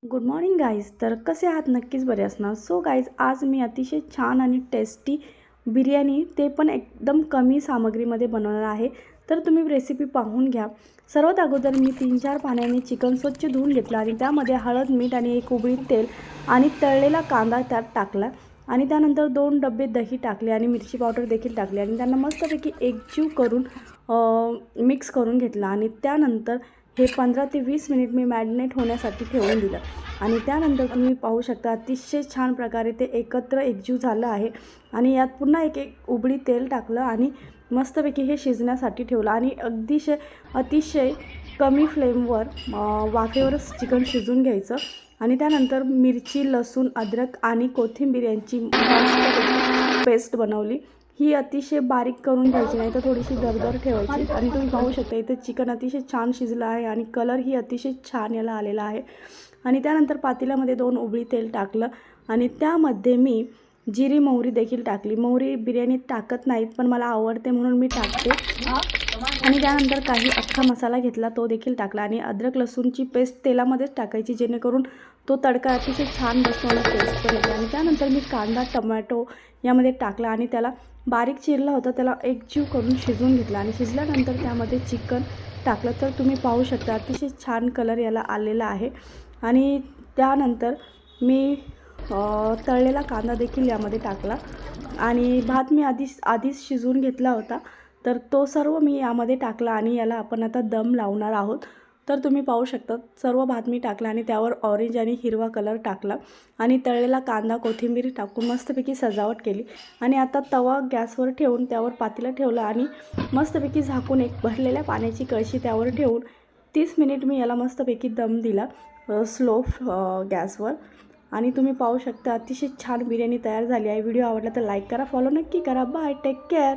Good morning guys. तर कसे आहात? नक्कीच बरे असणार. सो गाईज, आज मी अतिशय छान आणि टेस्टी बिर्याणी, ते पण एकदम कमी सामग्रीमध्ये बनवणार आहे. तर तुम्ही रेसिपी पाहून घ्या. सर्वात अगोदर मी 3-4 पाण्याने चिकन स्वच्छ धुवून घेतलं आणि त्यामध्ये हळद, मीठ आणि 1 उबळी तेल आणि तळलेला कांदा त्यात टाकला आणि त्यानंतर 2 डबे दही टाकले आणि मिरची पावडर देखील टाकले आणि त्यांना मस्तपैकी एकजीव करून मिक्स करून घेतला आणि त्यानंतर हे 15 ते 20 मिनिट मी मॅरिनेट होण्यासाठी ठेवून दिलं आणि त्यानंतर तुम्ही पाहू शकता अतिशय छान प्रकारे ते एकत्र एकजीव झालं आहे आणि यात पुन्हा एक उबळी तेल टाकलं आणि मस्तपैकी हे शिजण्यासाठी ठेवलं आणि अतिशय कमी फ्लेमवर वाफेवरच चिकन शिजून घ्यायचं आणि त्यानंतर मिरची, लसूण, अद्रक आणि कोथिंबीर यांची मस्तपैकी पेस्ट बनवली. ही अतिशय बारीक करून घ्यायची, नाही तर थोडीशी दरदर ठेवायची आणि तुम्ही पाहू शकता इथे चिकन अतिशय छान शिजलं आहे आणि कलरही अतिशय छान याला आलेला आहे. आणि त्यानंतर पातेल्यामध्ये 2 उबळी तेल टाकलं आणि त्यामध्ये मी जिरी मोहरी देखील टाकली. मोहरी बिर्याणीत टाकत नाहीत, पण मला आवडते म्हणून मी टाकते. आणि त्यानंतर काही अख्खा मसाला घेतला, तो देखील टाकला आणि अद्रक लसूणची पेस्ट तेलामध्येच टाकायची, जेणेकरून तो तडका अतिशय छान बसतो आणि टेस्ट पण येते. आणि त्यानंतर मी कांदा, टमॅटो यामध्ये टाकला आणि त्याला बारीक चिरला होता, त्याला एकजीव करून शिजवून घेतला आणि शिजल्यानंतर त्यामध्ये चिकन टाकलं. तर तुम्ही पाहू शकता अतिशय छान कलर याला आलेला आहे. आणि त्यानंतर मी तळलेला कांदा देखील यामध्ये टाकला आणि भात मी आधीच शिजवून घेतला होता, तर तो सर्व मी यामध्ये टाकला आणि याला आपण आता दम लावणार आहोत. तर तुम्ही पाहू शकता सर्व भात मी टाकला आणि त्यावर ऑरेंज आणि हिरवा कलर टाकला आणि तळलेला कांदा, कोथिंबीर टाकून मस्तपैकी सजावट केली आणि आता तवा गॅसवर ठेवून त्यावर पातेलं ठेवलं आणि मस्तपैकी झाकून एक भरलेल्या पाण्याची कळशी त्यावर ठेवून 30 मिनिट मी याला मस्तपैकी दम दिला स्लो गॅसवर. आणि तुम्ही पाहू शकता अतिशय छान बिर्याणी तयार झाली आहे. व्हिडिओ आवडला तर लाईक करा, फॉलो नक्की करा. Bye, take care.